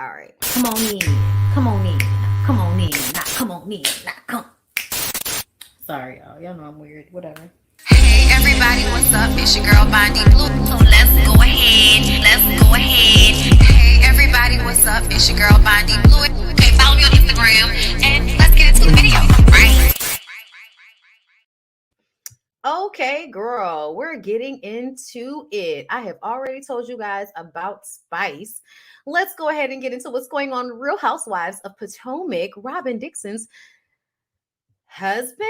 All right. Come on in. Come on in. Come on in. Not come on in. Not come. Sorry, y'all. Y'all know I'm weird. Whatever. Hey everybody, what's up? It's your girl BondyBlue. So let's go ahead. Let's go ahead. Hey everybody, what's up? It's your girl BondyBlue. Okay, follow me on Instagram and let's get into the video. Right? Okay, girl, we're getting into it. I have already told you guys about Spice. Let's go ahead and get into what's going on. Real Housewives of Potomac, Robin Dixon's husband.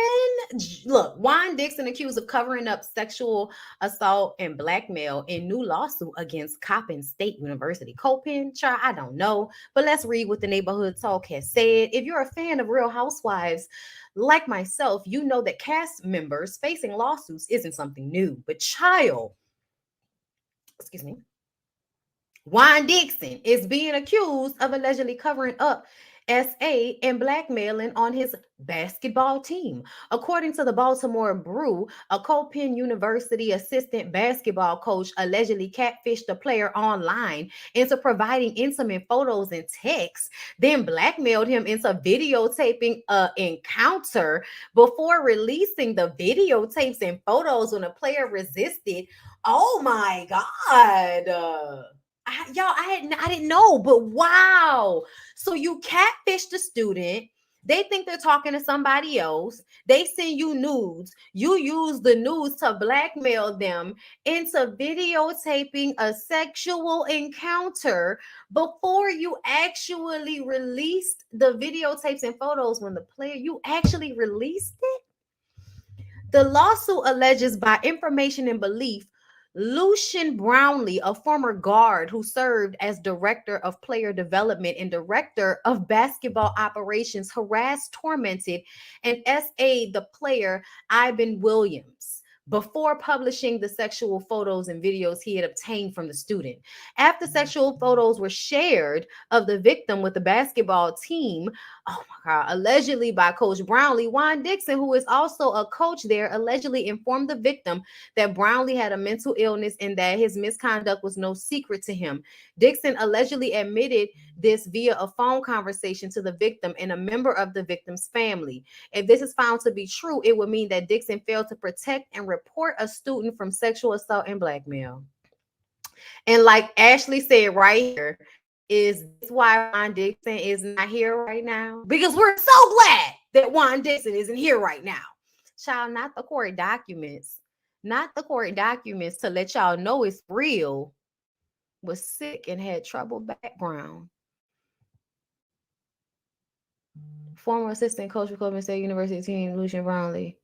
Look, Juan Dixon accused of covering up sexual assault and blackmail in new lawsuit against Coppin State University. Coppin, child, I don't know, but let's read what the neighborhood talk has said. If you're a fan of Real Housewives, like myself, you know that cast members facing lawsuits isn't something new. But child, excuse me, Juan Dixon is being accused of allegedly covering up SA and blackmailing on his basketball team. According to the Baltimore Brew, a Coppin University assistant basketball coach allegedly catfished a player online into providing intimate photos and texts, then blackmailed him into videotaping an encounter before releasing the videotapes and photos when a player resisted. Oh my God. I didn't know, but wow. So you catfish the student. They think they're talking to somebody else. They send you nudes. You use the nudes to blackmail them into videotaping a sexual encounter before you actually released the videotapes and photos when the player, you actually released it? The lawsuit alleges by information and belief Lucian Brownlee, a former guard who served as director of player development and director of basketball operations, harassed, tormented, and SA'd the player Ivan Williams before publishing the sexual photos and videos he had obtained from the student. After sexual photos were shared of the victim with the basketball team, oh my God, allegedly by Coach Brownlee, Juan Dixon, who is also a coach there, allegedly informed the victim that Brownlee had a mental illness and that his misconduct was no secret to him. Dixon allegedly admitted this via a phone conversation to the victim and a member of the victim's family. If this is found to be true, it would mean that Dixon failed to protect and report a student from sexual assault and blackmail. And like Ashley said right here, is this why Juan Dixon is not here right now? Because we're so glad that Juan Dixon isn't here right now. Child, not the court documents. Not the court documents to let y'all know it's real. Was sick and had troubled background. Former assistant coach for Coleman State University team, Lucian Brownlee.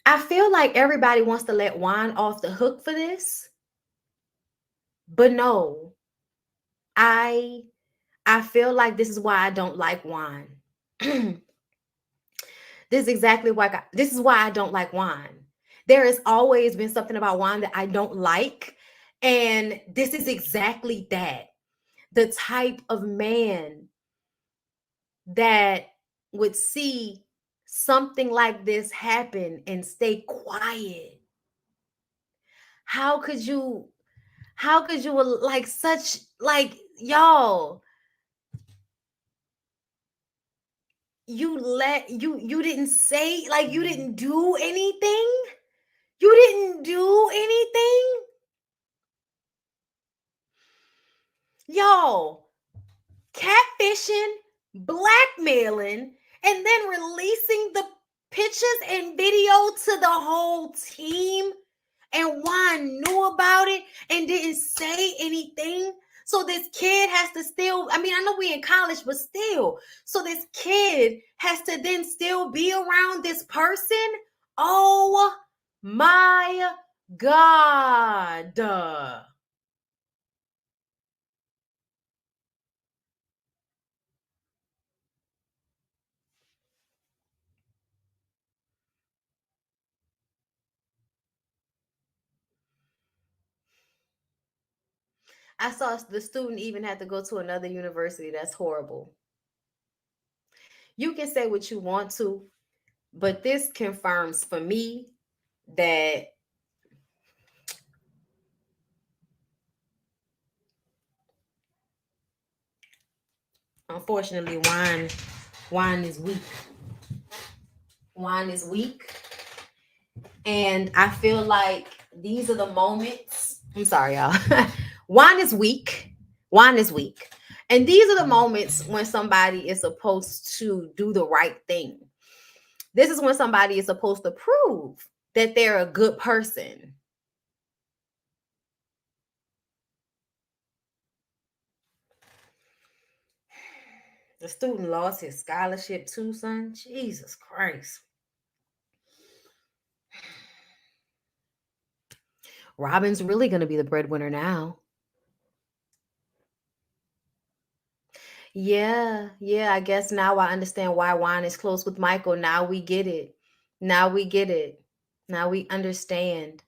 I feel like everybody wants to let Juan off the hook for this. But no, I feel like this is why I don't like Juan. This is exactly why this is why I don't like Juan. There has always been something about Juan that I don't like, and this is exactly that. The type of man that would see something like this happen and stay quiet. How could you like such like y'all, you didn't say, like, you didn't do anything? You didn't do anything? Y'all, catfishing, blackmailing, and then releasing the pictures and video to the whole team, and Juan knew about it and didn't say anything. So this kid has to still, I mean, I know we in college, but still. So this kid has to then still be around this person? Oh my God. I saw the student even had to go to another university. That's horrible. You can say what you want to, But this confirms for me that unfortunately Juan is weak. Juan is weak. And I feel like these are the moments. I'm sorry, y'all. Juan is weak. Juan is weak. And these are the moments when somebody is supposed to do the right thing. This is when somebody is supposed to prove that they're a good person. The student lost his scholarship too, son. Jesus Christ. Robin's really going to be the breadwinner now. Yeah, I guess now I understand why Juan is close with Michael. Now we get it. Now we get it. Now we understand.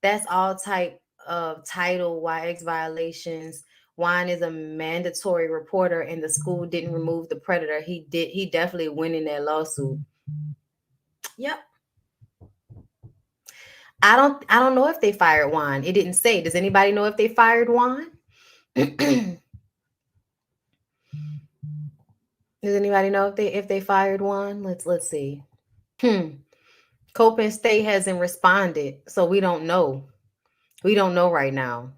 That's all type of Title YX violations. Juan is a mandatory reporter, and the school didn't remove the predator. He did. He definitely win in that lawsuit. Yep. I don't know if they fired Juan. It didn't say. Does anybody know if they fired Juan? Does anybody know if they fired Juan? Let's see. Copen State hasn't responded, so we don't know. We don't know right now.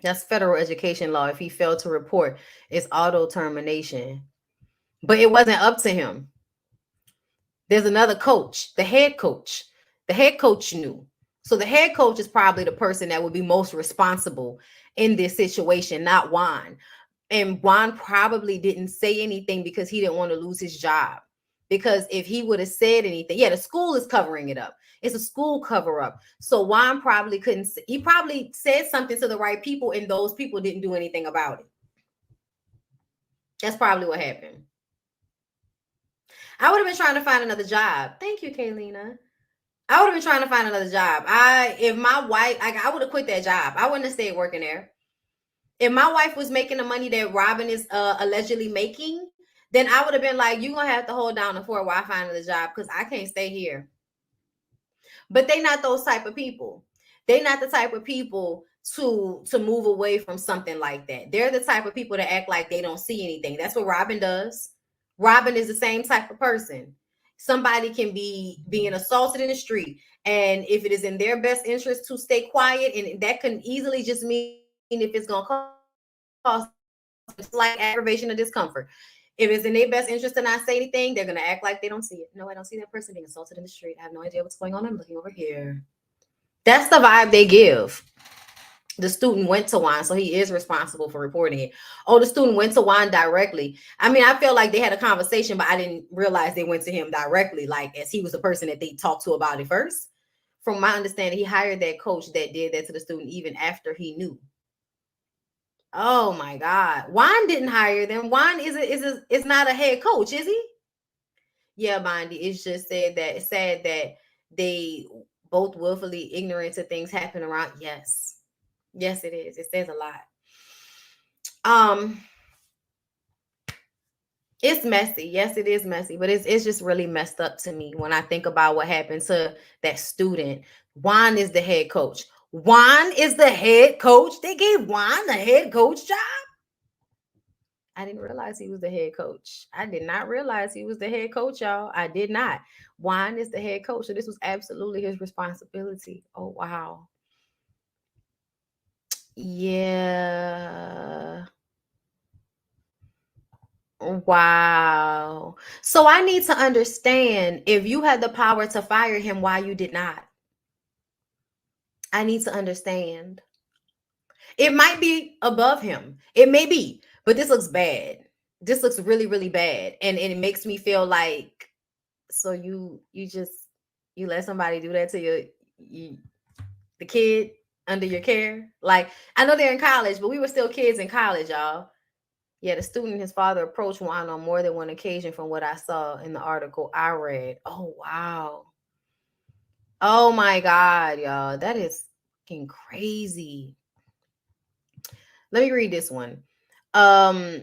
That's federal education law. If he failed to report, it's auto termination. But it wasn't up to him. There's another coach, the head coach. The head coach knew. So the head coach is probably the person that would be most responsible in this situation, not Juan. And Juan probably didn't say anything because he didn't want to lose his job. Because if he would have said anything, yeah, the school is covering it up. It's a school cover up. So Juan probably couldn't. He probably said something to the right people, and those people didn't do anything about it. That's probably what happened. I would have been trying to find another job. Thank you, Kaylina. I would have been trying to find another job. If my wife, I would have quit that job. I wouldn't have stayed working there. If my wife was making the money that Robin is allegedly making, then I would have been like, you're going to have to hold down the fort while I find another job because I can't stay here. But they not those type of people. They not the type of people to move away from something like that. They're the type of people that act like they don't see anything. That's what Robin does. Robin is the same type of person. Somebody can be being assaulted in the street, and if it is in their best interest to stay quiet, and that can easily just mean if it's going to cause slight aggravation or discomfort. If it's in their best interest to not say anything, they're going to act like they don't see it. No, I don't see that person being assaulted in the street. I have no idea what's going on. I'm looking over here. That's the vibe they give. The student went to Juan, so he is responsible for reporting it. Oh, the student went to Juan directly. I mean, I feel like they had a conversation, but I didn't realize they went to him directly, like as he was the person that they talked to about it first. From my understanding, he hired that coach that did that to the student even after he knew. Oh my God. Juan didn't hire them. Juan is not a head coach, is he? Yeah, Bondy. It's just sad that they both willfully ignorant to things happen around. Yes. Yes, it is. It says a lot. It's messy. Yes, it is messy, but it's just really messed up to me when I think about what happened to that student. Juan is the head coach. Juan is the head coach. They gave Juan the head coach job. I didn't realize he was the head coach. I did not realize he was the head coach, y'all. I did not. Juan is the head coach, so this was absolutely his responsibility. Oh, wow. Yeah. Wow. So I need to understand, if you had the power to fire him, why you did not. I need to understand. It might be above him. It may be, but this looks bad. This looks really, really bad. And it makes me feel like, so you let somebody do that to the kid under your care. Like, I know they're in college, but we were still kids in college, y'all. Yeah, the student and his father approached Juan on more than one occasion from what I saw in the article I read. Oh, wow. Oh, my God, y'all. That is fucking crazy. Let me read this one. A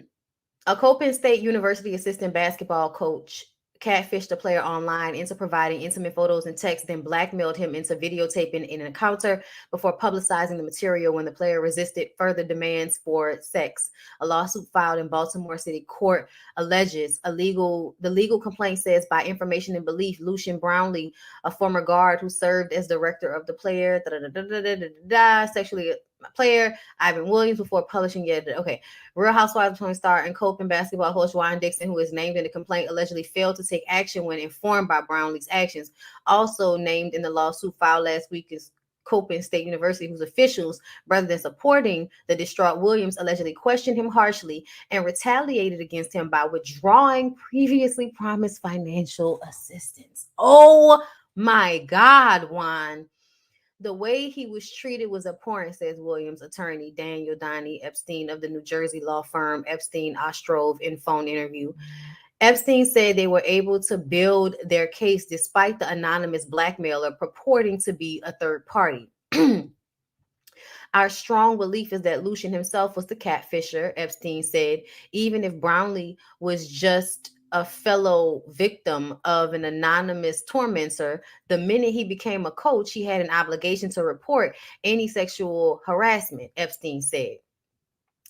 Copen State University assistant basketball coach catfished the player online into providing intimate photos and text, then blackmailed him into videotaping an encounter before publicizing the material when the player resisted further demands for sex. A lawsuit filed in Baltimore City Court alleges the legal complaint says by information and belief, Lucian Brownlee, a former guard who served as director of the player, sexually player Ivan Williams before publishing it. Okay. Real Housewives of star and Copen basketball coach Juan Dixon, who is named in the complaint, allegedly failed to take action when informed by Brownlee's actions. Also named in the lawsuit filed last week is Copen State University, whose officials, rather than supporting the distraught Williams, allegedly questioned him harshly and retaliated against him by withdrawing previously promised financial assistance. Oh my God, Juan. The way he was treated was abhorrent, says Williams' attorney, Daniel Donnie Epstein of the New Jersey law firm Epstein Ostrov in phone interview. Epstein said they were able to build their case despite the anonymous blackmailer purporting to be a third party. Our strong belief is that Lucian himself was the catfisher, Epstein said, even if Brownlee was just a fellow victim of an anonymous tormentor. The minute he became a coach, he had an obligation to report any sexual harassment, Epstein said.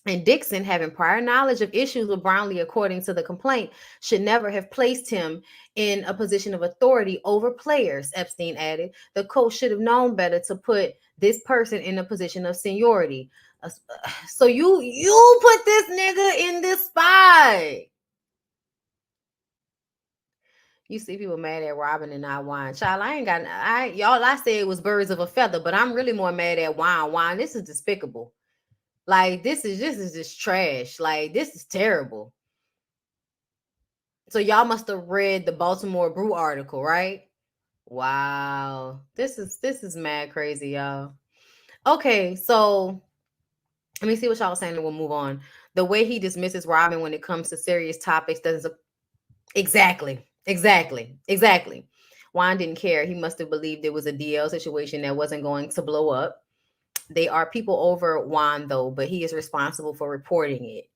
And Dixon, having prior knowledge of issues with Brownlee, according to the complaint, should never have placed him in a position of authority over players, Epstein added. The coach should have known better to put this person in a position of seniority. So you put this nigga in this spot. You see people mad at Robin and not Juan. Child, I said it was birds of a feather, but I'm really more mad at Juan. Juan, this is despicable. Like, this is just trash. Like, this is terrible. So y'all must have read the Baltimore Brew article, right? Wow. This is mad crazy, y'all. Okay, so let me see what y'all are saying and we'll move on. The way he dismisses Robin when it comes to serious topics doesn't... Exactly. Juan didn't care. He must have believed it was a DL situation that wasn't going to blow up. They are people over Juan, though, but he is responsible for reporting it.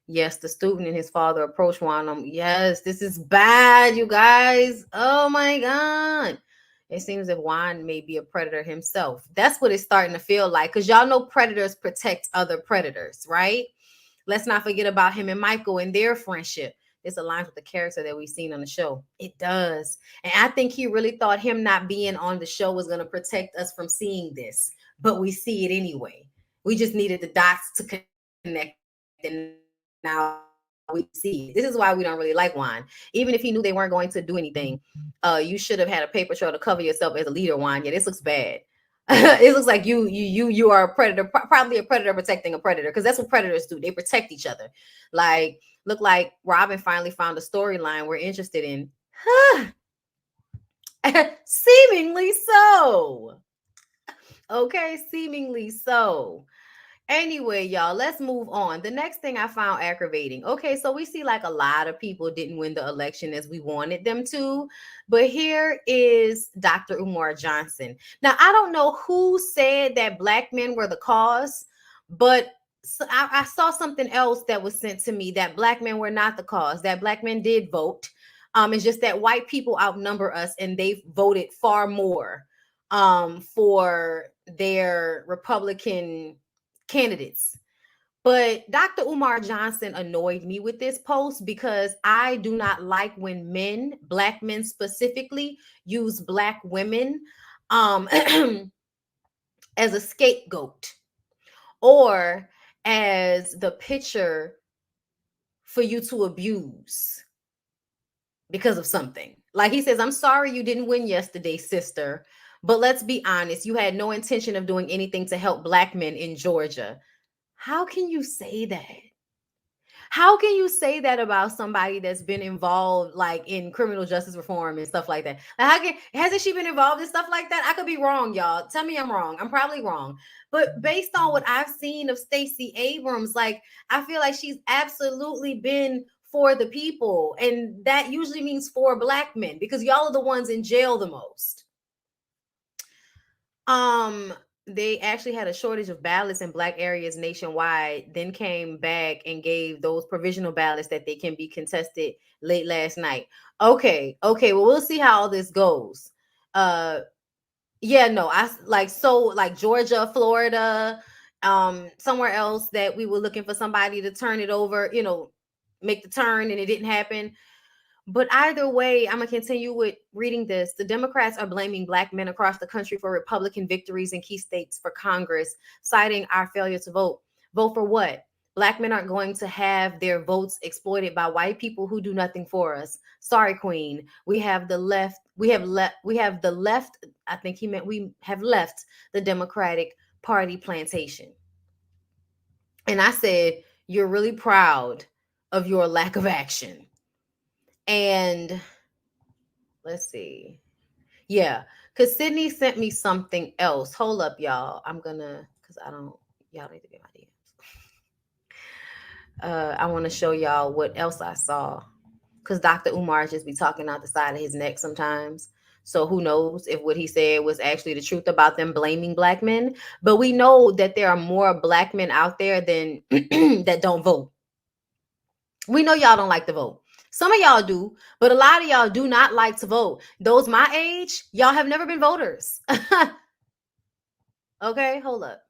Yes, the student and his father approached Juan. Yes, this is bad, you guys. Oh, my God. It seems that Juan may be a predator himself. That's what it's starting to feel like, because y'all know predators protect other predators, right? Let's not forget about him and Michael and their friendship. This aligns with the character that we've seen on the show. It does. And I think he really thought him not being on the show was going to protect us from seeing this. But we see it anyway. We just needed the dots to connect. And now we see it. This is why we don't really like Juan. Even if he knew they weren't going to do anything, you should have had a paper trail to cover yourself as a leader, Juan. Yeah, this looks bad. It looks like you are a predator, probably a predator protecting a predator, because that's what predators do. They protect each other. Like, look like Robin finally found a storyline we're interested in. Seemingly so. Okay, seemingly so. Anyway, y'all, let's move on. The next thing I found aggravating. Okay, so we see like a lot of people didn't win the election as we wanted them to. But here is Dr. Umar Johnson. Now, I don't know who said that black men were the cause, but I saw something else that was sent to me that black men were not the cause, that black men did vote. It's just that white people outnumber us and they voted far more for their Republican candidates. But Dr. Umar Johnson annoyed me with this post because I do not like when men, black men specifically, use black women as a scapegoat or as the picture for you to abuse because of something. Like he says, I'm sorry you didn't win yesterday, sister. But let's be honest, you had no intention of doing anything to help black men in Georgia. How can you say that? How can you say that about somebody that's been involved like in criminal justice reform and stuff like that? Like, hasn't she been involved in stuff like that? I could be wrong, y'all. Tell me I'm wrong. I'm probably wrong. But based on what I've seen of Stacey Abrams, like I feel like she's absolutely been for the people. And that usually means for black men because y'all are the ones in jail the most. they actually had a shortage of ballots in Black areas nationwide, then came back and gave those provisional ballots that they can be contested late last night. Okay, well, we'll see how all this goes. Yeah, no, I like Georgia, Florida, somewhere else that we were looking for somebody to turn it over, make the turn, and it didn't happen. But either way, I'm going to continue with reading this. The Democrats are blaming Black men across the country for Republican victories in key states for Congress, citing our failure to vote. Vote for what? Black men aren't going to have their votes exploited by white people who do nothing for us. Sorry, Queen. We have the left. We have the left. I think he meant we have left the Democratic Party plantation. And I said, you're really proud of your lack of action. And let's see. Yeah, because Sydney sent me something else. Hold up, y'all. Because y'all need to be my DMs. I want to show y'all what else I saw. Because Dr. Umar just be talking out the side of his neck sometimes. So who knows if what he said was actually the truth about them blaming Black men. But we know that there are more Black men out there than that don't vote. We know y'all don't like to vote. Some of y'all do, but a lot of y'all do not like to vote. Those my age, y'all have never been voters. Okay, hold up.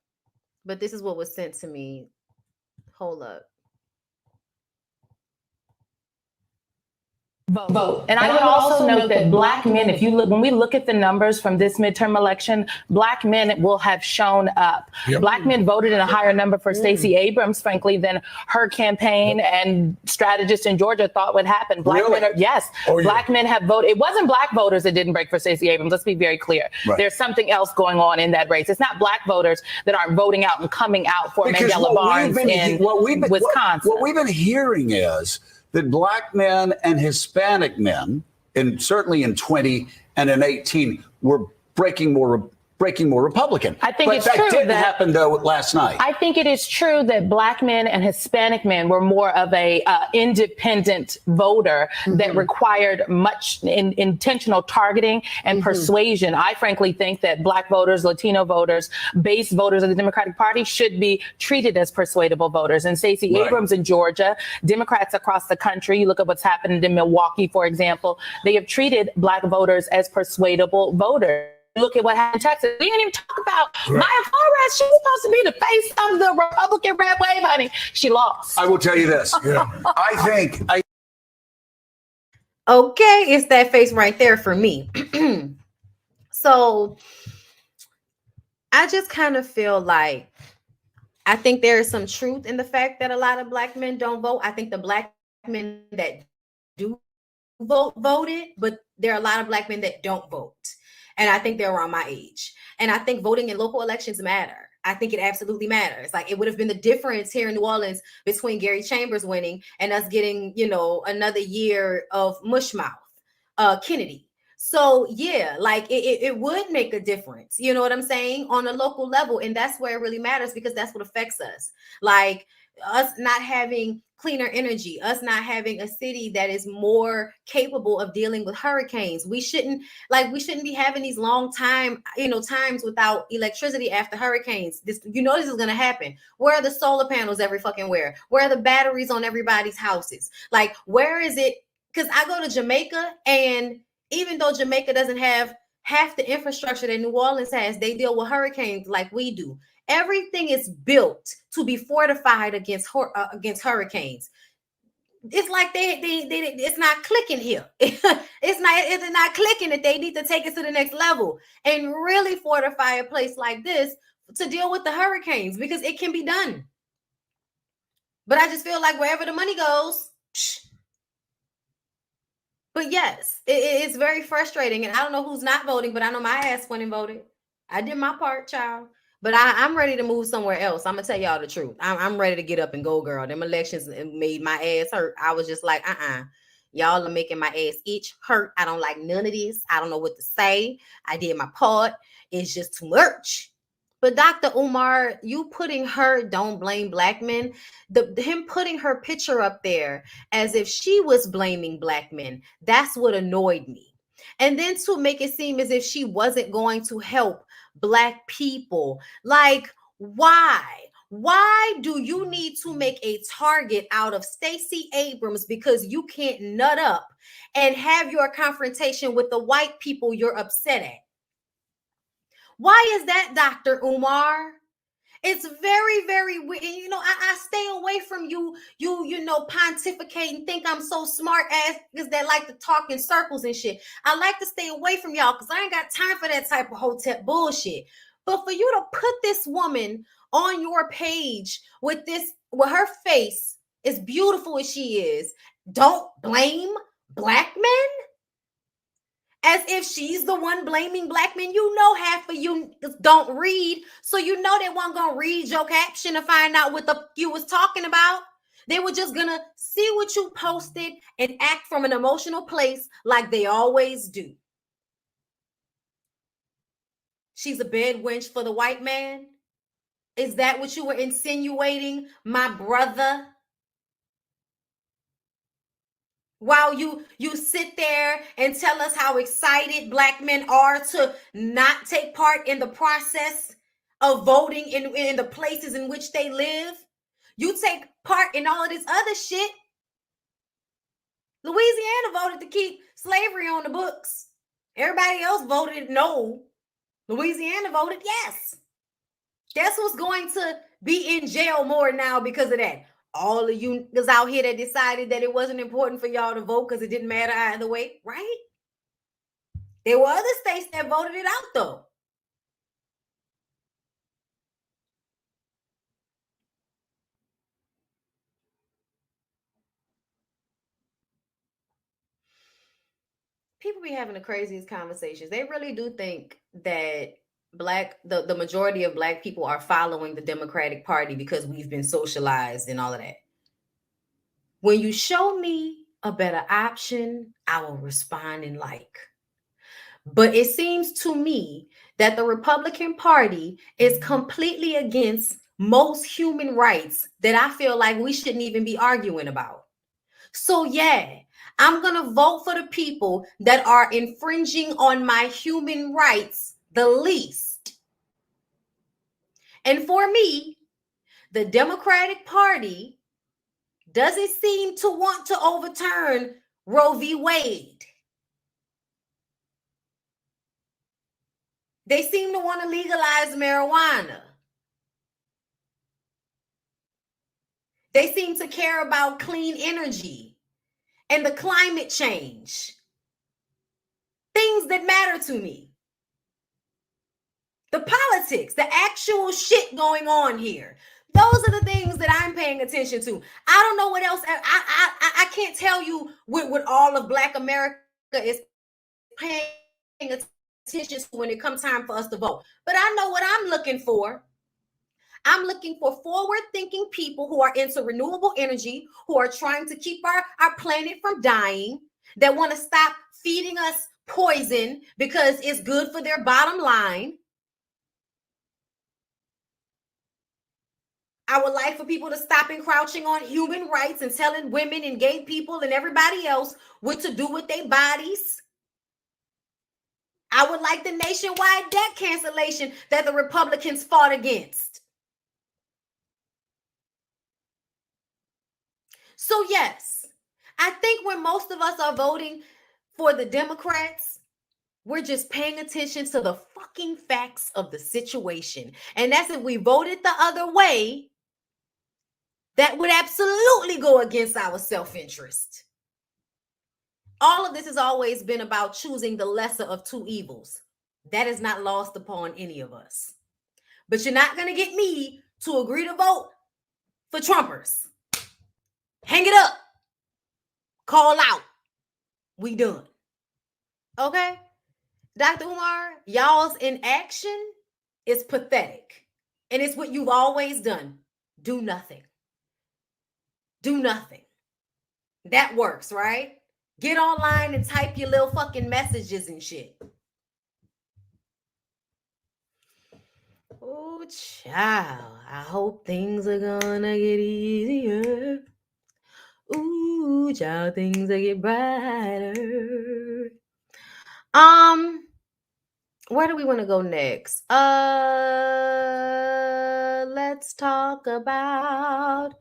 But this is what was sent to me. Hold up. Vote. And I would also note that Black men, when we look at the numbers from this midterm election, Black men will have shown up. Yep. Black men voted in a higher number for Stacey Abrams, frankly, than her campaign and strategists in Georgia thought would happen. Black men Black men have voted. It wasn't Black voters that didn't break for Stacey Abrams. Let's be very clear. Right. There's something else going on in that race. It's not Black voters that aren't voting out and coming out for Mandela Barnes in Wisconsin. What we've been hearing is that Black men and Hispanic men, and certainly in 20 and in 18, were breaking more Republican. I think but it's that true didn't happen though last night. I think it is true that Black men and Hispanic men were more of a independent voter that required much intentional targeting and persuasion. I frankly think that Black voters, Latino voters, base voters of the Democratic Party should be treated as persuadable voters. And Stacey Abrams in Georgia, Democrats across the country, you look at what's happened in Milwaukee, for example, they have treated Black voters as persuadable voters. Look at what happened in Texas. We didn't even talk about Maya Flores. She's supposed to be the face of the Republican red wave, honey. She lost. I will tell you this. Okay, it's that face right there for me. So I just kind of feel like I think there is some truth in the fact that a lot of Black men don't vote. I think the Black men that do vote voted, but there are a lot of Black men that don't vote. And I think they're around my age. And I think voting in local elections matter. I think it absolutely matters. Like, it would have been the difference here in New Orleans between Gary Chambers winning and us getting, another year of mushmouth, Kennedy. So yeah, like it would make a difference. You know what I'm saying? On a local level. And that's where it really matters, because that's what affects us. Like, us not having cleaner energy, us not having a city that is more capable of dealing with hurricanes. We shouldn't be having these long times without electricity after hurricanes. This is going to happen. Where are the solar panels every fucking where? Where are the batteries on everybody's houses? Like, where is it? Because I go to Jamaica, and even though Jamaica doesn't have half the infrastructure that New Orleans has, they deal with hurricanes like we do. Everything is built to be fortified against hurricanes. It's like it's not clicking here. It's not clicking that they need to take it to the next level and really fortify a place like this to deal with the hurricanes, because it can be done. But I just feel like wherever the money goes. But yes, it's very frustrating. And I don't know who's not voting, but I know my ass went and voted. I did my part, child. But I'm ready to move somewhere else. I'm going to tell y'all the truth. I'm ready to get up and go, girl. Them elections made my ass hurt. I was just like, y'all are making my ass itch, hurt. I don't like none of this. I don't know what to say. I did my part. It's just too much. But Dr. Umar, you putting her don't blame Black men, him putting her picture up there as if she was blaming Black men, that's what annoyed me. And then to make it seem as if she wasn't going to help Black people. Like, why? Why do you need to make a target out of Stacey Abrams because you can't nut up and have your confrontation with the white people you're upset at? Why is that, Dr. Umar? It's very, very weird. You know, I stay away from you pontificate and think I'm so smart as that like to talk in circles and shit. I like to stay away from y'all because I ain't got time for that type of hotep bullshit. But for you to put this woman on your page with her face, as beautiful as she is, don't blame Black men? As if she's the one blaming Black men. You know, half of you don't read, so you know they weren't gonna read your caption to find out what the fuck you was talking about. They were just gonna see what you posted and act from an emotional place like they always do. She's a bed wench for the white man? Is that what you were insinuating, my brother? While you sit there and tell us how excited Black men are to not take part in the process of voting in the places in which they live, you take part in all of this other shit. Louisiana voted to keep slavery on the books. Everybody else voted no. Louisiana voted yes. Guess who's going to be in jail more now because of that? All of you niggas out here that decided that it wasn't important for y'all to vote because it didn't matter either way, right? There were other states that voted it out, though. People be having the craziest conversations. They really do think that the majority of Black people are following the Democratic Party because we've been socialized and all of that. When you show me a better option, I will respond and like. But it seems to me that the Republican Party is completely against most human rights that I feel like we shouldn't even be arguing about. So yeah, I'm going to vote for the people that are infringing on my human rights the least. And for me, the Democratic Party doesn't seem to want to overturn Roe v. Wade. They seem to want to legalize marijuana. They seem to care about clean energy and the climate change. Things that matter to me. The politics, the actual shit going on here. Those are the things that I'm paying attention to. I don't know what else. I can't tell you what all of Black America is paying attention to when it comes time for us to vote. But I know what I'm looking for. I'm looking for forward-thinking people who are into renewable energy, who are trying to keep our planet from dying, that want to stop feeding us poison because it's good for their bottom line. I would like for people to stop encroaching on human rights and telling women and gay people and everybody else what to do with their bodies. I would like the nationwide debt cancellation that the Republicans fought against. So yes, I think when most of us are voting for the Democrats, we're just paying attention to the fucking facts of the situation. And that's if we voted the other way, that would absolutely go against our self-interest. All of this has always been about choosing the lesser of two evils. That is not lost upon any of us. But you're not going to get me to agree to vote for Trumpers. Hang it up. Call out. We done. Okay? Dr. Umar, y'all's inaction is pathetic. And it's what you've always done. Do nothing. Do nothing. That works, right? Get online and type your little fucking messages and shit. Oh, child. I hope things are gonna get easier. Ooh, child, things are get brighter. Where do we want to go next? Let's talk about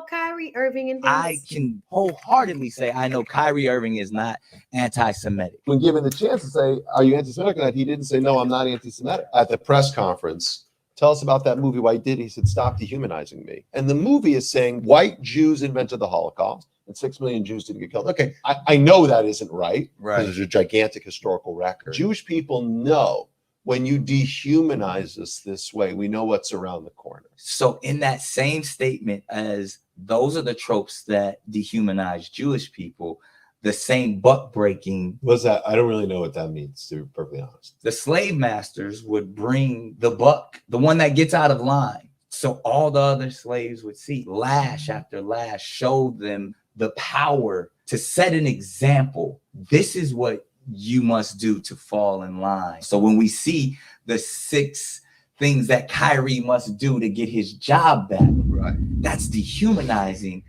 Kyrie Irving and things. I can wholeheartedly say I know Kyrie Irving is not anti-Semitic. When given the chance to say, are you anti-Semitic or not, he didn't say, no, I'm not anti-Semitic. At the press conference, tell us about that movie, White Did. He said, stop dehumanizing me. And the movie is saying white Jews invented the Holocaust and 6 million Jews didn't get killed. Okay, I know that isn't right. Right. There's a gigantic historical record. Jewish people know when you dehumanize us this way, we know what's around the corner. So in that same statement as those are the tropes that dehumanize Jewish people, the same buck breaking. What's that? I don't really know what that means, to be perfectly honest. The slave masters would bring the buck, the one that gets out of line. So all the other slaves would see lash after lash, showed them the power to set an example. This is what you must do to fall in line. So when we see the 6 things that Kyrie must do to get his job back, Right. that's dehumanizing.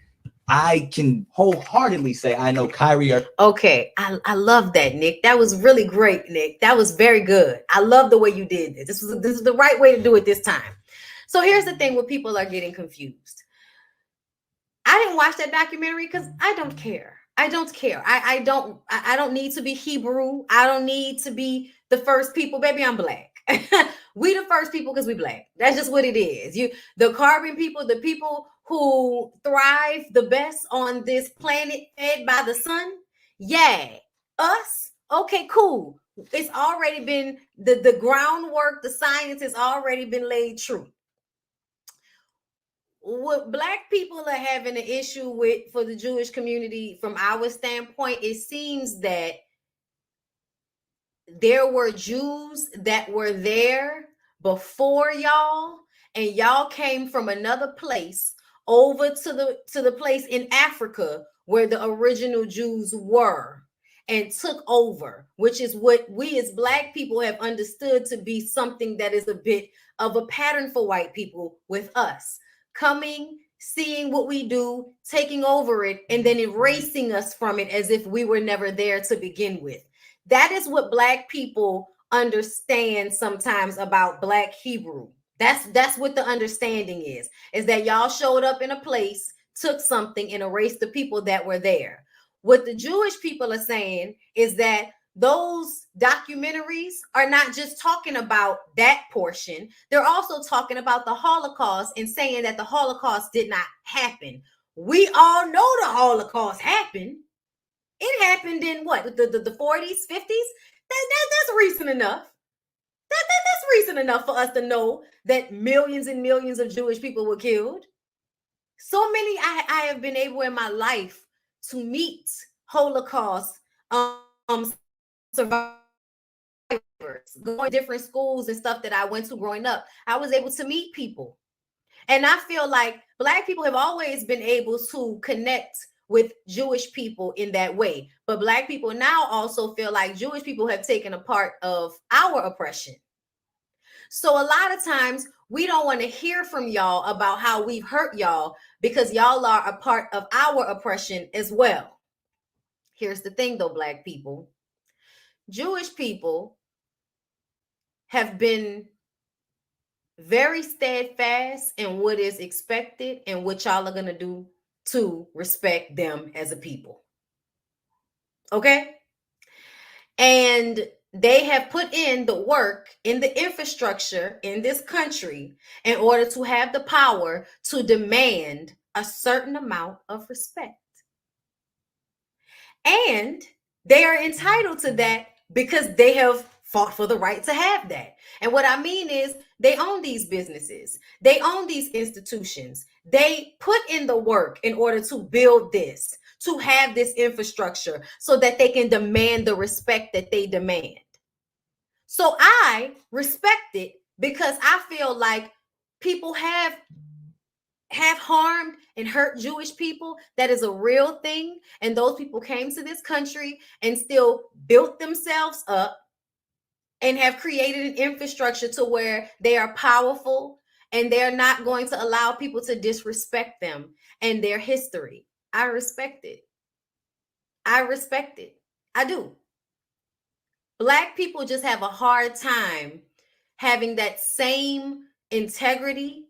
I can wholeheartedly say I know Kyrie. Okay, I love that, Nick. That was really great, Nick. That was very good. I love the way you did this. This is the right way to do it this time. So here's the thing where people are getting confused. I didn't watch that documentary because I don't care. I don't care. I don't need to be Hebrew. I don't need to be the first people. Baby, I'm black. We the first people because we black. That's just what it is. The carbon people, the people who thrive the best on this planet fed by the sun. Yeah, us. Okay, cool. It's already been the groundwork, the science has already been laid true. What black people are having an issue with for the Jewish community, from our standpoint, it seems that there were Jews that were there before y'all, and y'all came from another place over to the place in Africa where the original Jews were and took over, which is what we as black people have understood to be something that is a bit of a pattern for white people with us. Coming, seeing what we do, taking over it, and then erasing us from it as if we were never there to begin with. That is what black people understand sometimes about Black Hebrew. That's what the understanding is that y'all showed up in a place, took something, and erased the people that were there. What the Jewish people are saying is that those documentaries are not just talking about that portion. They're also talking about the Holocaust and saying that the Holocaust did not happen. We all know the Holocaust happened. It happened in what, the 40s, 50s? That's reason enough. That's reason enough for us to know that millions and millions of Jewish people were killed. So many I have been able in my life to meet Holocaust survivors, going to different schools and stuff that I went to growing up. I was able to meet people. And I feel like Black people have always been able to connect with Jewish people in that way. But Black people now also feel like Jewish people have taken a part of our oppression. So a lot of times we don't want to hear from y'all about how we've hurt y'all because y'all are a part of our oppression as well. Here's the thing though, Black people. Jewish people have been very steadfast in what is expected and what y'all are going to do to respect them as a people. Okay? And they have put in the work in the infrastructure in this country in order to have the power to demand a certain amount of respect. And they are entitled to that because they have fought for the right to have that. And what I mean is they own these businesses. They own these institutions. They put in the work in order to build this, to have this infrastructure so that they can demand the respect that they demand. So I respect it because I feel like people have harmed and hurt Jewish people. That is a real thing. And those people came to this country and still built themselves up and have created an infrastructure to where they are powerful and they're not going to allow people to disrespect them and their history. I respect it. I respect it. I do. Black people just have a hard time having that same integrity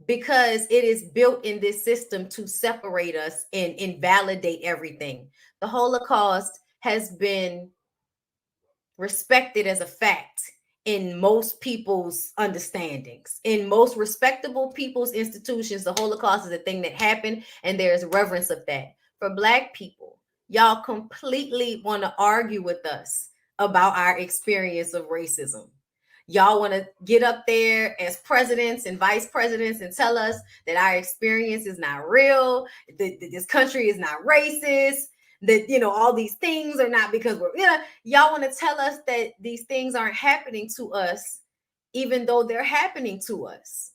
because it is built in this system to separate us and invalidate everything. The Holocaust has been respected as a fact in most people's understandings. In most respectable people's institutions, the Holocaust is a thing that happened, and there's reverence of that. For Black people, y'all completely want to argue with us about our experience of racism. Y'all want to get up there as presidents and vice presidents and tell us that our experience is not real, that this country is not racist, that, you know, all these things are not because we're, y'all want to tell us that these things aren't happening to us, even though they're happening to us.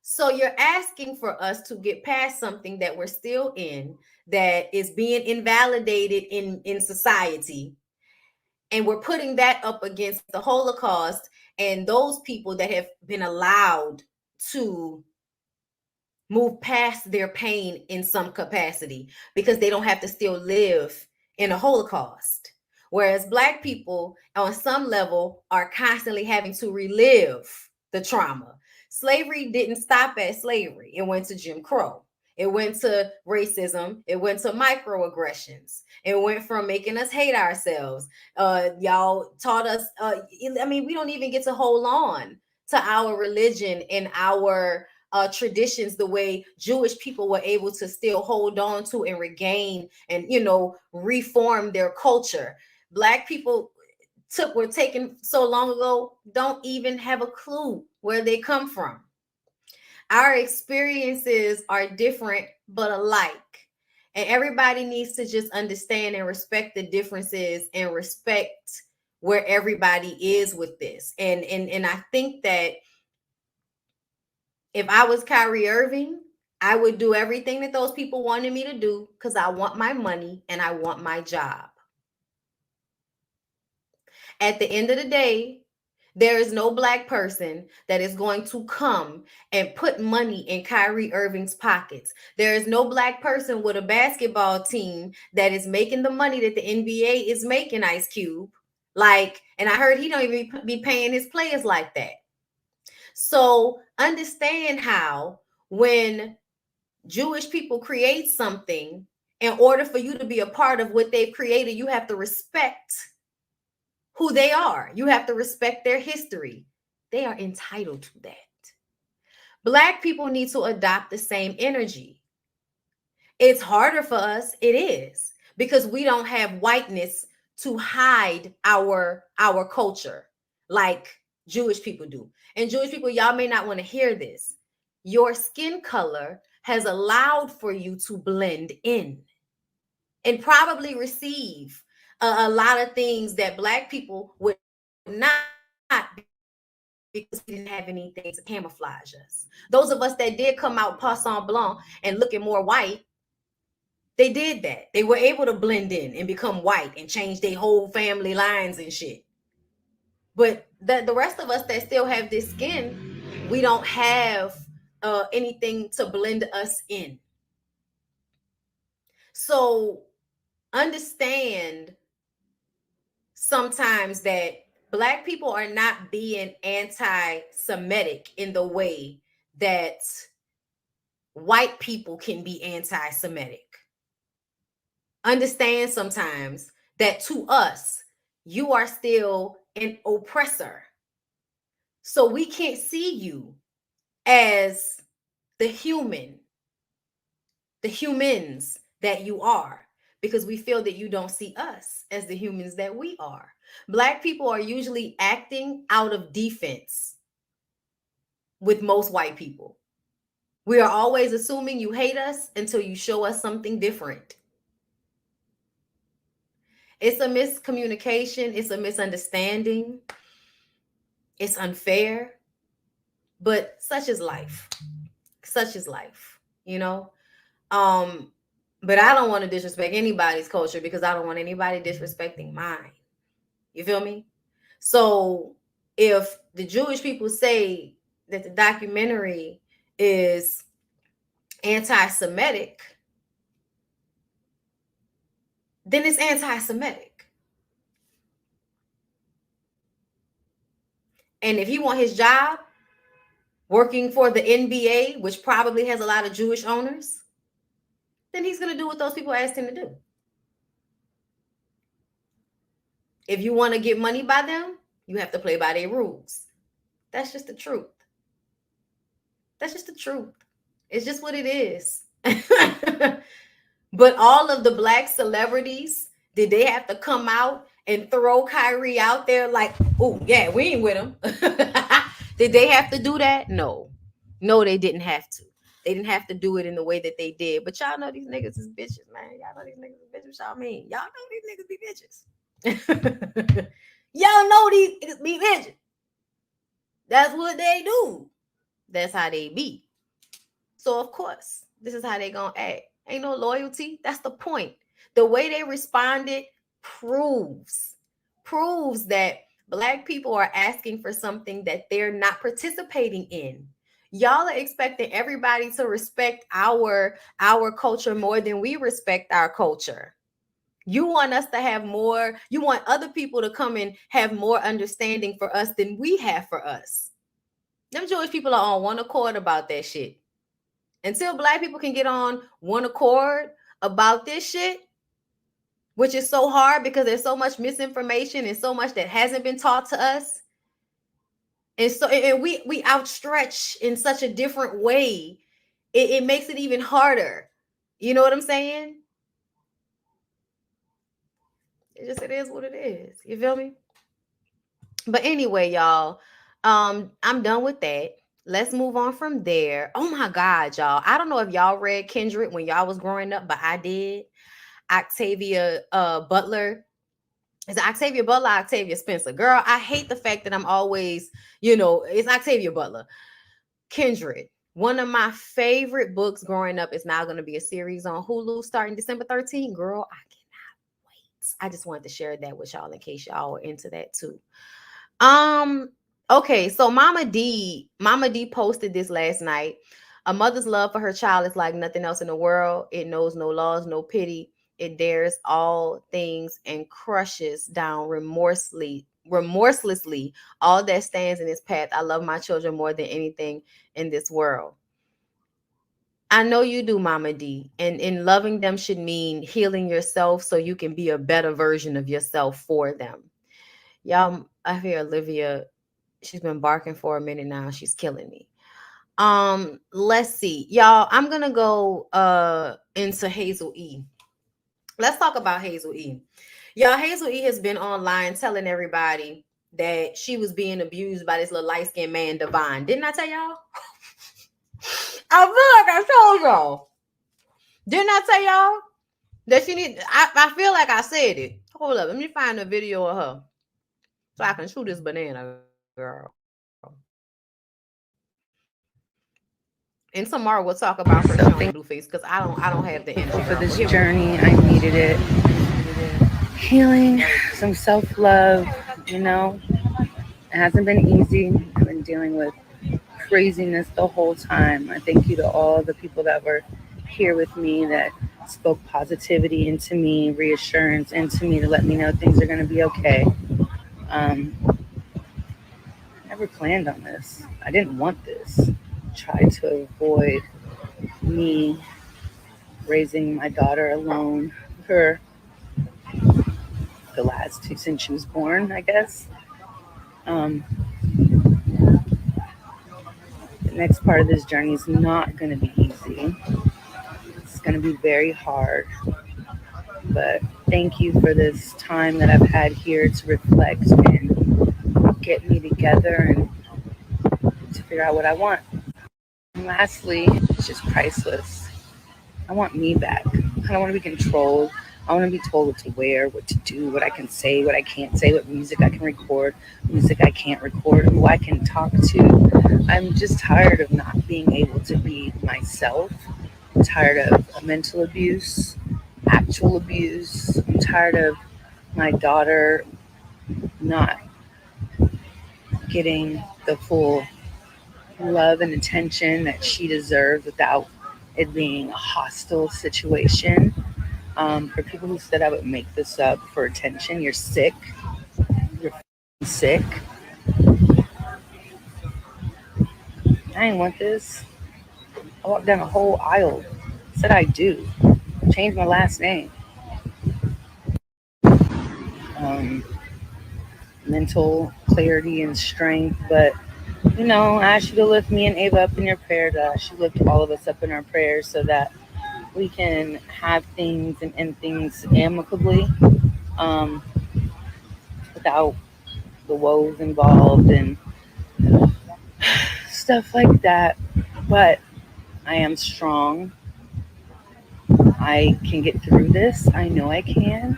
So you're asking for us to get past something that we're still in, that is being invalidated in society. And we're putting that up against the Holocaust and those people that have been allowed to move past their pain in some capacity because they don't have to still live in a Holocaust. Whereas Black people on some level are constantly having to relive the trauma. Slavery didn't stop at slavery. It went to Jim Crow. It went to racism. It went to microaggressions. It went from making us hate ourselves. Y'all taught us, we don't even get to hold on to our religion and our traditions the way Jewish people were able to still hold on to and regain and, reform their culture. Black people were taken so long ago, don't even have a clue where they come from. Our experiences are different but alike. And everybody needs to just understand and respect the differences and respect where everybody is with this. And I think that if I was Kyrie Irving, I would do everything that those people wanted me to do because I want my money and I want my job. At the end of the day, there is no Black person that is going to come and put money in Kyrie Irving's pockets. There is no Black person with a basketball team that is making the money that the NBA is making, Ice Cube. And I heard he don't even be paying his players like that. So understand how when Jewish people create something, in order for you to be a part of what they've created, you have to respect who they are. You have to respect their history. They are entitled to that. Black people need to adopt the same energy. It's harder for us. It is, because we don't have whiteness to hide our culture like Jewish people do. And Jewish people, y'all may not want to hear this. Your skin color has allowed for you to blend in and probably receive a lot of things that Black people would not, because we didn't have anything to camouflage us. Those of us that did come out passant blanc and looking more white, they did that. They were able to blend in and become white and change their whole family lines and shit. But the rest of us that still have this skin, we don't have anything to blend us in. So understand sometimes that Black people are not being anti-Semitic in the way that white people can be anti-Semitic. Understand sometimes that to us, you are still an oppressor. So we can't see you as the humans that you are, because we feel that you don't see us as the humans that we are. Black people are usually acting out of defense with most white people. We are always assuming you hate us until you show us something different. It's a miscommunication. It's a misunderstanding. It's unfair, but such is life. Such is life, But I don't want to disrespect anybody's culture because I don't want anybody disrespecting mine. You feel me? So if the Jewish people say that the documentary is anti-Semitic, then it's anti-Semitic. And if he want his job working for the NBA, which probably has a lot of Jewish owners, then he's going to do what those people asked him to do. If you want to get money by them, you have to play by their rules. That's just the truth. That's just the truth. It's just what it is. But all of the black celebrities, did they have to come out and throw Kyrie out there like, oh, yeah, we ain't with him? Did they have to do that? No. No, they didn't have to. They didn't have to do it in the way that they did. But y'all know these niggas is bitches, man. Y'all know these niggas is bitches. Y'all mean? Y'all know these niggas be bitches. Y'all know these niggas be bitches. That's what they do. That's how they be. So, of course, this is how they gonna act. Ain't no loyalty. That's the point. The way they responded proves that black people are asking for something that they're not participating in. Y'all are expecting everybody to respect our culture more than we respect our culture. You want us to have more, you want other people to come and have more understanding for us than we have for us. Them Jewish people are on one accord about that shit. Until black people can get on one accord about this shit, which is so hard because there's so much misinformation and so much that hasn't been taught to us. And we outstretch in such a different way. It makes it even harder. You know what I'm saying? It is what it is. You feel me? But anyway, y'all, I'm done with that. Let's move on from there. Oh my God, y'all. I don't know if y'all read Kindred when y'all was growing up, but I did. Octavia Butler. Is it Octavia Butler or Octavia Spencer? Girl, I hate the fact that I'm always, it's Octavia Butler. Kindred. One of my favorite books growing up is now going to be a series on Hulu starting December 13th. Girl, I cannot wait. I just wanted to share that with y'all in case y'all were into that too. Okay, so Mama D posted this last night. A mother's love for her child is like nothing else in the world. It knows no laws, no pity. It dares all things and crushes down remorselessly all that stands in its path. I love my children more than anything in this world. I know you do, Mama D. And in loving them should mean healing yourself so you can be a better version of yourself for them. Y'all, I hear Olivia, she's been barking for a minute now. She's killing me. Let's see. Y'all, I'm going to go into Hazel E. Let's talk about Hazel E. Y'all, Hazel E has been online telling everybody that she was being abused by this little light-skinned man, Devon. Didn't I tell y'all? I feel like I told y'all. Didn't I tell y'all that she need? I feel like I said it. Hold up, let me find a video of her so I can shoot this banana, girl. And tomorrow we'll talk about her showing Blueface because I don't have the energy for this journey. I needed it. Healing, some self-love. It hasn't been easy. I've been dealing with craziness the whole time. I thank you to all the people that were here with me that spoke positivity into me, reassurance into me to let me know things are going to be okay. Never planned on this. I didn't want this. I tried to avoid me raising my daughter alone for the last two since she was born, I guess. The next part of this journey is not going to be easy. It's going to be very hard. But thank you for this time that I've had here to reflect and get me together and to figure out what I want. And lastly, it's just priceless. I want me back. I don't want to be controlled. I want to be told what to wear, what to do, what I can say, what I can't say, what music I can record, music I can't record, who I can talk to. I'm just tired of not being able to be myself. I'm tired of mental abuse, actual abuse. I'm tired of my daughter not getting the full love and attention that she deserves without it being a hostile situation. For people who said I would make this up for attention, you're sick. You're sick. I ain't want this. I walked down a whole aisle. Said I do. Changed my last name. Mental clarity and strength. But, you know, I ask you to lift me and Ava up in your prayers. I ask you to lift all of us up in our prayers so that we can have things and end things amicably, without the woes involved and stuff like that. But I am strong. I can get through this. I know I can.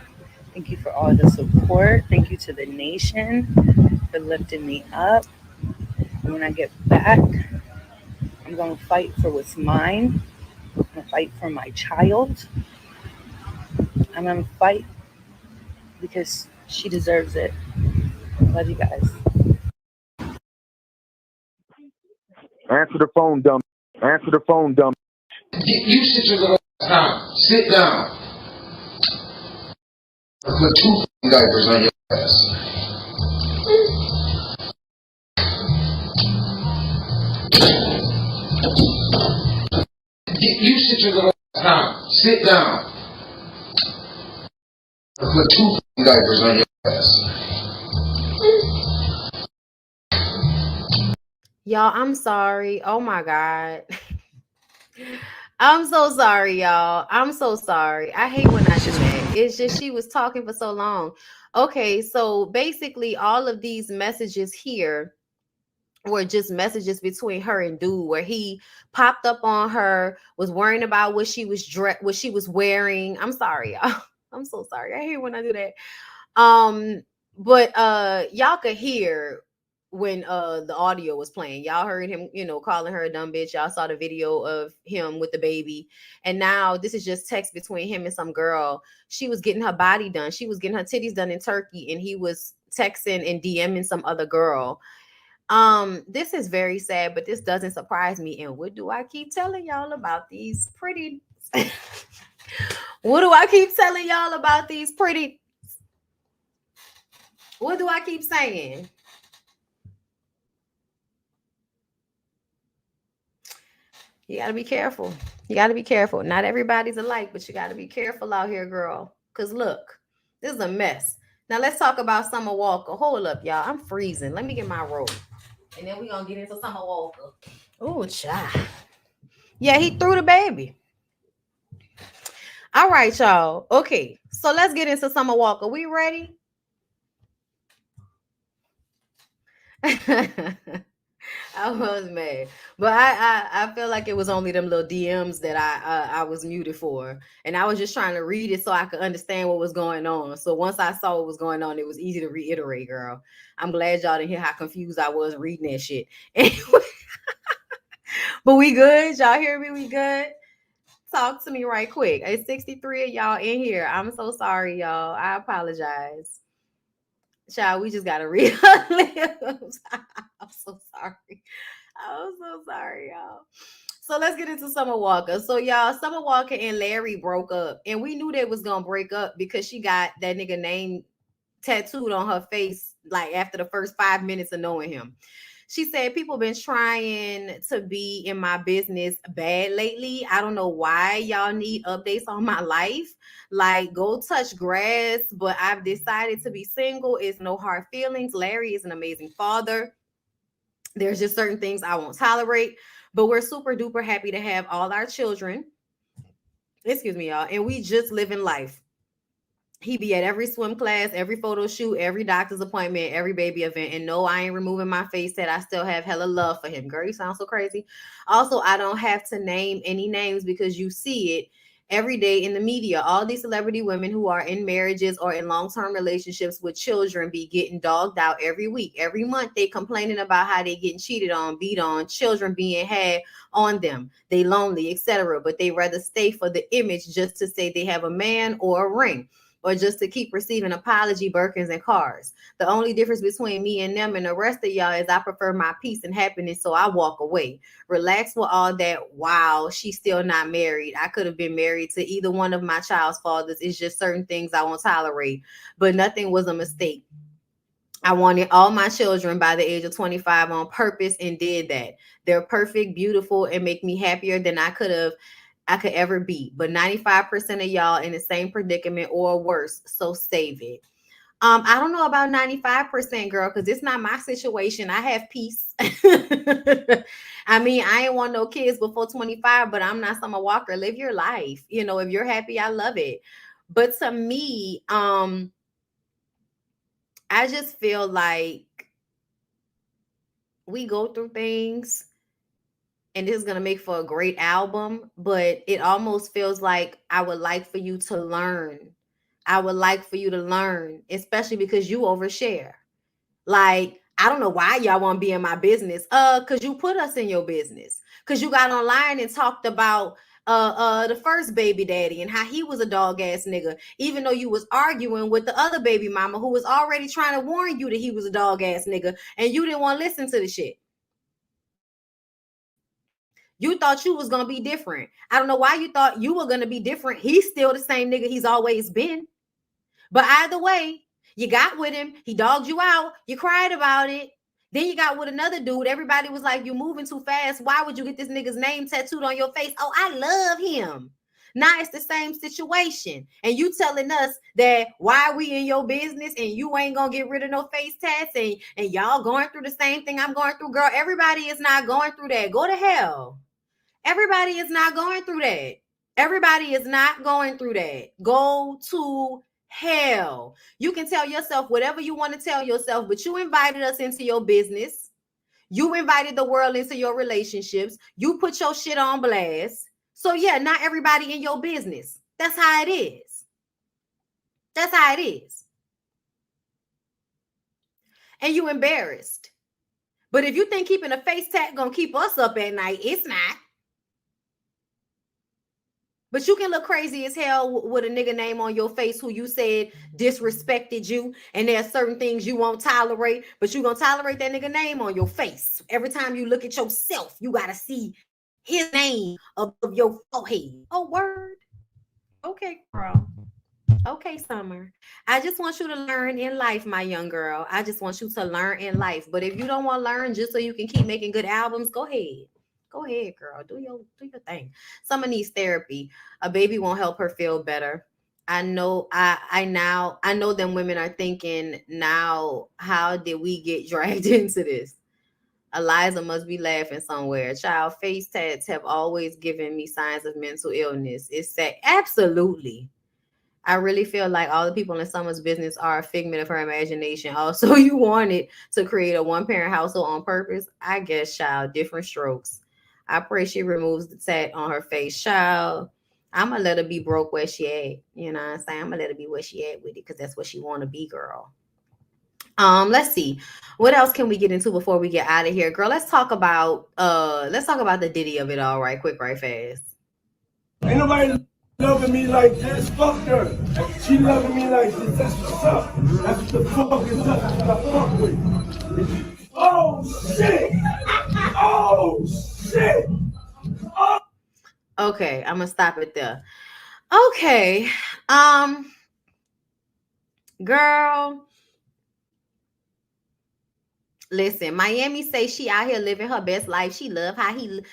Thank you for all the support. Thank you to the nation for lifting me up. And when I get back, I'm going to fight for what's mine. I'm going to fight for my child. I'm going to fight because she deserves it. Love you guys. Answer the phone, dumb. Answer the phone, dumb. You sit your little ass down. Sit down. Put 2 diapers on your ass. You sit your little ass down. Sit down. Put 2 diapers on your ass. Y'all, I'm sorry. Oh my God. I'm so sorry, y'all. I'm so sorry. I hate when I do that. It's just she was talking for so long. Okay, so basically all of these messages here were just messages between her and dude where he popped up on her, was worrying about what she was what she was wearing. I'm sorry, y'all. I'm so sorry. I hate when I do that. But y'all could hear when the audio was playing. Y'all heard him, you know, calling her a dumb bitch. Y'all saw the video of him with the baby. And now this is just text between him and some girl. She was getting her body done. She was getting her titties done in Turkey, and he was texting and DMing some other girl. This is very sad, but this doesn't surprise me. And what do I keep telling y'all about these pretty what do I keep telling y'all about these pretty? What do I keep saying? You got to be careful. You got to be careful. Not everybody's alike, but you got to be careful out here, girl. Because look, this is a mess. Now let's talk about Summer Walker. Hold up, y'all. I'm freezing. Let me get my robe. And then we're going to get into Summer Walker. Oh, child. Yeah, he threw the baby. All right, y'all. Okay, so let's get into Summer Walker. We ready? I was mad, but I feel like it was only them little DMs that I was muted for, and I was just trying to read it so I could understand what was going on. So once I saw what was going on, it was easy to reiterate, girl. I'm glad y'all didn't hear how confused I was reading that shit. Anyway, but we good? Y'all hear me? We good? Talk to me right quick. It's 63 of y'all in here. I'm so sorry, y'all. I apologize. Child, we just gotta read her lips. I'm so sorry. I'm so sorry, y'all. So let's get into Summer Walker. So y'all, Summer Walker and Larry broke up, and we knew they was gonna break up because she got that nigga name tattooed on her face like after the first 5 minutes of knowing him. She said, people been trying to be in my business bad lately. I don't know why y'all need updates on my life. Like, go touch grass, but I've decided to be single. It's no hard feelings. Larry is an amazing father. There's just certain things I won't tolerate, but we're super duper happy to have all our children. Excuse me, y'all. And we just live in life. He be at every swim class, every photo shoot, every doctor's appointment, every baby event. And no, I ain't removing my face that I still have hella love for him. Girl, you sound so crazy. Also, I don't have to name any names because you see it every day in the media. All these celebrity women who are in marriages or in long-term relationships with children be getting dogged out every week. Every month they complaining about how they getting cheated on, beat on, children being had on them. They lonely, etc. But they rather stay for the image just to say they have a man or a ring, or just to keep receiving apology Birkins and cars. The only difference between me and them and the rest of y'all is I prefer my peace and happiness, so I walk away. Relax with all that. Wow, she's still not married. I could have been married to either one of my child's fathers. It's just certain things I won't tolerate, but nothing was a mistake. I wanted all my children by the age of 25 on purpose and did that. They're perfect, beautiful, and make me happier than I could ever be. But 95% of y'all in the same predicament or worse. So save it. I don't know about 95%, girl, because it's not my situation. I have peace. I mean, I ain't want no kids before 25, but I'm not Summer Walker. Live your life. You know, if you're happy, I love it. But to me, I just feel like we go through things, and this is going to make for a great album, but it almost feels like I would like for you to learn. I would like for you to learn, especially because you overshare. Like, I don't know why y'all want to be in my business. Because you put us in your business. Because you got online and talked about the first baby daddy and how he was a dog ass nigga, even though you was arguing with the other baby mama who was already trying to warn you that he was a dog ass nigga, and you didn't want to listen to the shit. You thought you was gonna be different. I don't know why you thought you were gonna be different. He's still the same nigga he's always been. But either way, you got with him. He dogged you out. You cried about it. Then you got with another dude. Everybody was like, you moving too fast. Why would you get this nigga's name tattooed on your face? Oh, I love him. Now it's the same situation. And you telling us that why we in your business and you ain't gonna get rid of no face tats and y'all going through the same thing I'm going through. Girl, everybody is not going through that. Go to hell. Everybody is not going through that. Everybody is not going through that. Go to hell. You can tell yourself whatever you want to tell yourself, but you invited us into your business. You invited the world into your relationships. You put your shit on blast. So yeah, not everybody in your business. That's how it is. That's how it is. And you embarrassed. But if you think keeping a face tag gonna keep us up at night, it's not. But you can look crazy as hell with a nigga name on your face who you said disrespected you. And there are certain things you won't tolerate, but you're going to tolerate that nigga name on your face. Every time you look at yourself, you got to see his name above your forehead. Oh, word. Okay, girl. Okay, Summer. I just want you to learn in life, my young girl. I just want you to learn in life. But if you don't want to learn just so you can keep making good albums, go ahead. Go ahead, girl. Do your thing. Someone needs therapy. A baby won't help her feel better. I know. I know them women are thinking now, how did we get dragged into this? Eliza must be laughing somewhere. Child, face tats have always given me signs of mental illness. It's sad. Absolutely. I really feel like all the people in Summer's business are a figment of her imagination. Also, you wanted to create a one-parent household on purpose. I guess, child, different strokes. I pray she removes the tat on her face, child. I'm going to let her be broke where she at. You know what I'm saying? I'm going to let her be where she at with it because that's what she want to be, girl. Let's see. What else can we get into before we get out of here? Girl, let's talk about the Diddy of it all right quick, right fast. Ain't nobody loving me like this. Fuck her. She loving me like this. That's what's up. That's what the fuck is up. That's what I fuck with. Oh shit. Oh shit. Oh. Okay, I'm gonna stop it there. Okay. Girl. Listen, Miami say she out here living her best life. She love how he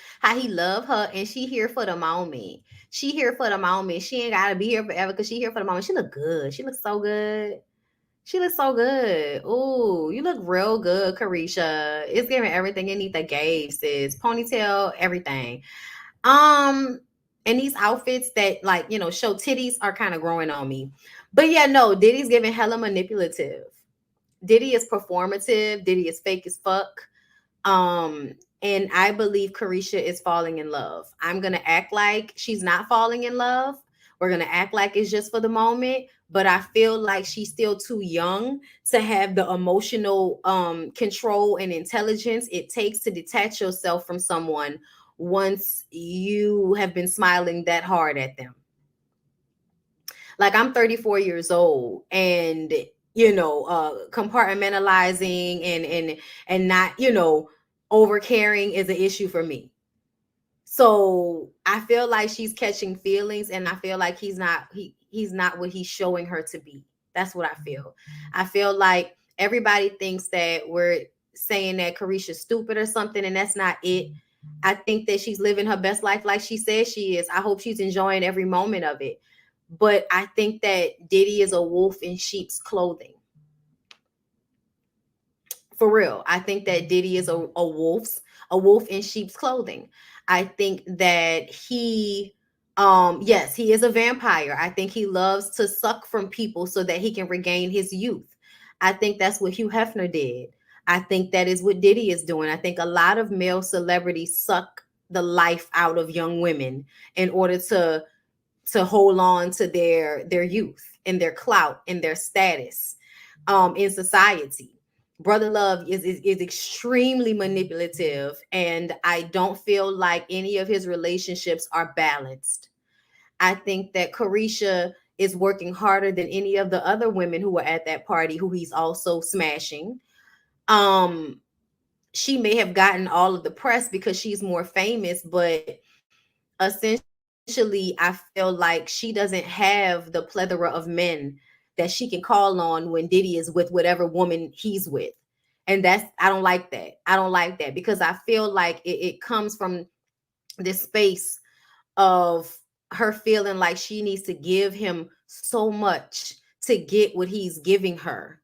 love her, and she here for the moment. She here for the moment. She ain't gotta be here forever because she here for the moment. She look good. She looks so good. She looks so good. Ooh, you look real good, Carisha. It's giving everything Anita gave, sis. Ponytail, everything. And these outfits that like, you know, show titties are kind of growing on me. But yeah, no, Diddy's giving hella manipulative. Diddy is performative. Diddy is fake as fuck. And I believe Carisha is falling in love. I'm going to act like she's not falling in love. We're going to act like it's just for the moment. But I feel like she's still too young to have the emotional control and intelligence it takes to detach yourself from someone once you have been smiling that hard at them. Like, I'm 34 years old and, you know, compartmentalizing and not, you know, over caring is an issue for me. So I feel like she's catching feelings, and I feel like he's not what he's showing her to be. That's what I feel. I feel like everybody thinks that we're saying that Carisha's stupid or something, and that's not it. I think that she's living her best life like she says she is. I hope she's enjoying every moment of it. But I think that Diddy is a wolf in sheep's clothing. For real. I think that Diddy is a wolf in sheep's clothing. I think that he, yes, he is a vampire. I think he loves to suck from people so that he can regain his youth. I think that's what Hugh Hefner did. I think that is what Diddy is doing. I think a lot of male celebrities suck the life out of young women in order to hold on to their youth and their clout and their status in society. Brother Love is extremely manipulative, and I don't feel like any of his relationships are balanced. I think that Carisha is working harder than any of the other women who were at that party who he's also smashing. She may have gotten all of the press because she's more famous, but essentially I feel like she doesn't have the plethora of men that she can call on when Diddy is with whatever woman he's with. And I don't like that. I don't like that because I feel like it comes from this space of her feeling like she needs to give him so much to get what he's giving her.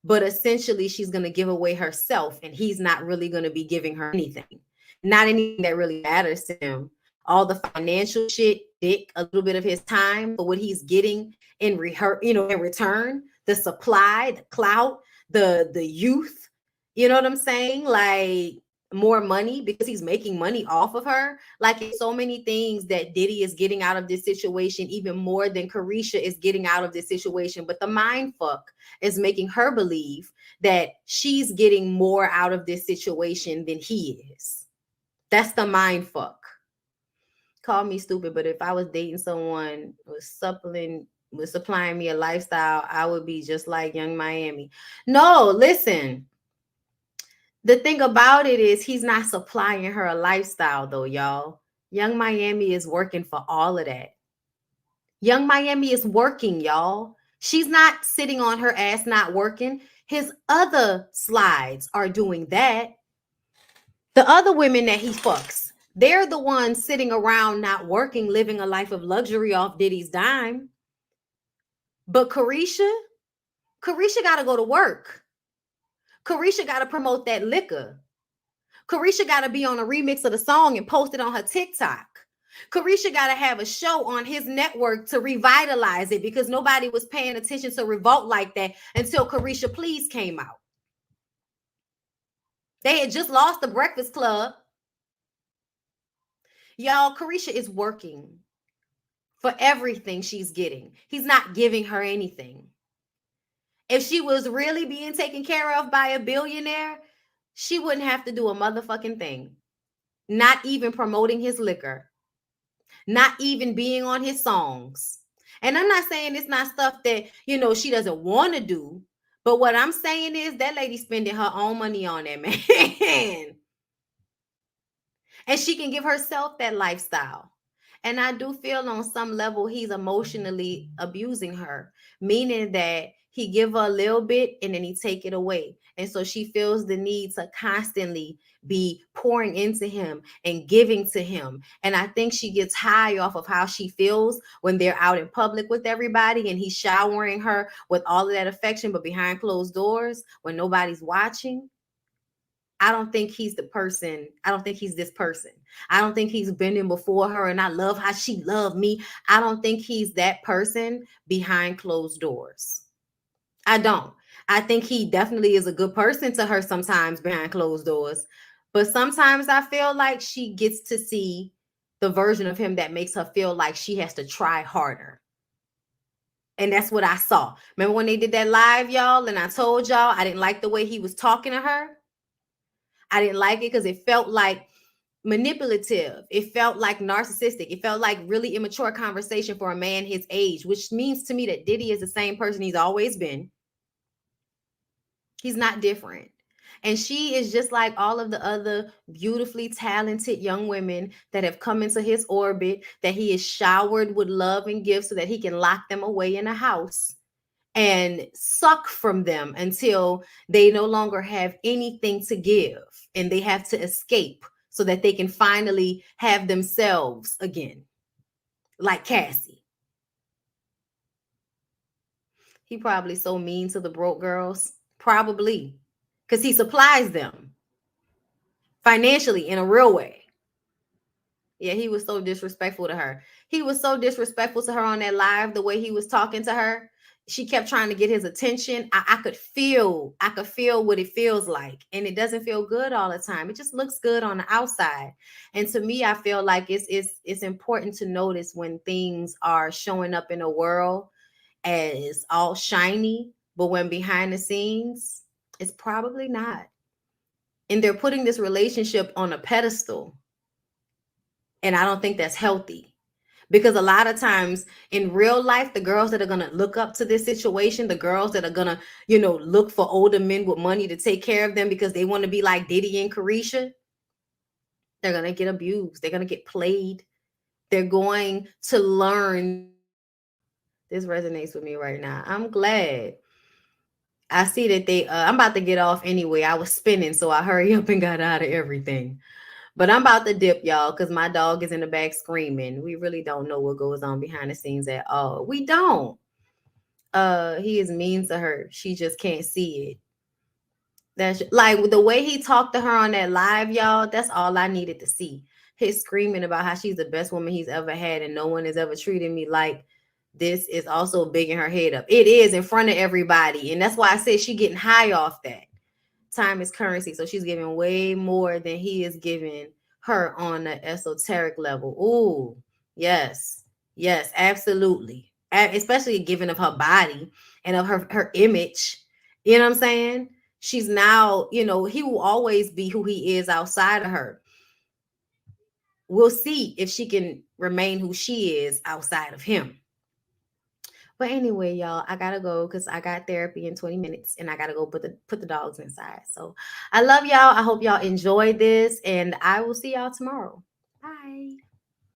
But essentially she's going to give away herself, and he's not really going to be giving her anything. Not anything that really matters to him. All the financial shit, dick, a little bit of his time, but what he's getting in return, the supply, the clout, the youth, you know what I'm saying? Like more money because he's making money off of her. Like it's so many things that Diddy is getting out of this situation, even more than Carisha is getting out of this situation. But the mind fuck is making her believe that she's getting more out of this situation than he is. That's the mind fuck. Call me stupid, but if I was dating someone was supplying me a lifestyle, I would be just like Young Miami. No, listen. The thing about it is he's not supplying her a lifestyle though, y'all. Young Miami is working for all of that. Young Miami is working, y'all. She's not sitting on her ass not working. His other slides are doing that. The other women that he fucks, they're the ones sitting around not working, living a life of luxury off Diddy's dime. But Carisha got to go to work. Carisha got to promote that liquor. Carisha got to be on a remix of the song and post it on her TikTok. Carisha got to have a show on his network to revitalize it because nobody was paying attention to Revolt like that until Carisha Please came out. They had just lost the Breakfast Club. Y'all, Carisha is working for everything she's getting. He's not giving her anything. If she was really being taken care of by a billionaire, she wouldn't have to do a motherfucking thing. Not even promoting his liquor. Not even being on his songs. And I'm not saying it's not stuff that, she doesn't want to do. But what I'm saying is that lady spending her own money on that man. And she can give herself that lifestyle. And I do feel on some level he's emotionally abusing her, meaning that he give her a little bit and then he take it away. And so she feels the need to constantly be pouring into him and giving to him. And I think she gets high off of how she feels when they're out in public with everybody and he's showering her with all of that affection, but behind closed doors when nobody's watching. I don't think he's the person. I don't think he's this person. I don't think he's been in before her and I love how she loved me. I don't think he's that person behind closed doors. I don't. I think he definitely is a good person to her sometimes behind closed doors. But sometimes I feel like she gets to see the version of him that makes her feel like she has to try harder. And that's what I saw. Remember when they did that live, y'all? And I told y'all I didn't like the way he was talking to her. I didn't like it because it felt like manipulative. It felt like narcissistic. It felt like really immature conversation for a man his age, which means to me that Diddy is the same person he's always been. He's not different. And she is just like all of the other beautifully talented young women that have come into his orbit, that he is showered with love and gifts so that he can lock them away in a house and suck from them until they no longer have anything to give and they have to escape so that they can finally have themselves again. Like Cassie. He probably so mean to the broke girls. Probably. Because he supplies them financially in a real way. Yeah, he was so disrespectful to her. He was so disrespectful to her on that live, the way he was talking to her. She kept trying to get his attention. I could feel what it feels like. And it doesn't feel good all the time. It just looks good on the outside. And to me, I feel like it's important to notice when things are showing up in the world as all shiny, but when behind the scenes, it's probably not. And they're putting this relationship on a pedestal. And I don't think that's healthy. Because a lot of times in real life, the girls that are going to look up to this situation, the girls that are going to, look for older men with money to take care of them because they want to be like Diddy and Carisha, they're going to get abused. They're going to get played. They're going to learn. This resonates with me right now. I'm glad. I see that I'm about to get off anyway. I was spinning, so I hurry up and got out of everything. But I'm about to dip, y'all, because my dog is in the back screaming. We really don't know what goes on behind the scenes at all. We don't. He is mean to her. She just can't see it. That's like the way he talked to her on that live, y'all. That's all I needed to see. His screaming about how she's the best woman he's ever had and no one has ever treated me like this is also bigging her head up. It is in front of everybody. And that's why I said she getting high off that. Time is currency. So she's giving way more than he is giving her on the esoteric level. Ooh, yes. Yes, absolutely. Especially giving of her body and of her image. You know what I'm saying? She's now, he will always be who he is outside of her. We'll see if she can remain who she is outside of him. But anyway, y'all, I gotta go because I got therapy in 20 minutes and I gotta go put the dogs inside. So I love y'all. I hope y'all enjoyed this and I will see y'all tomorrow. Bye.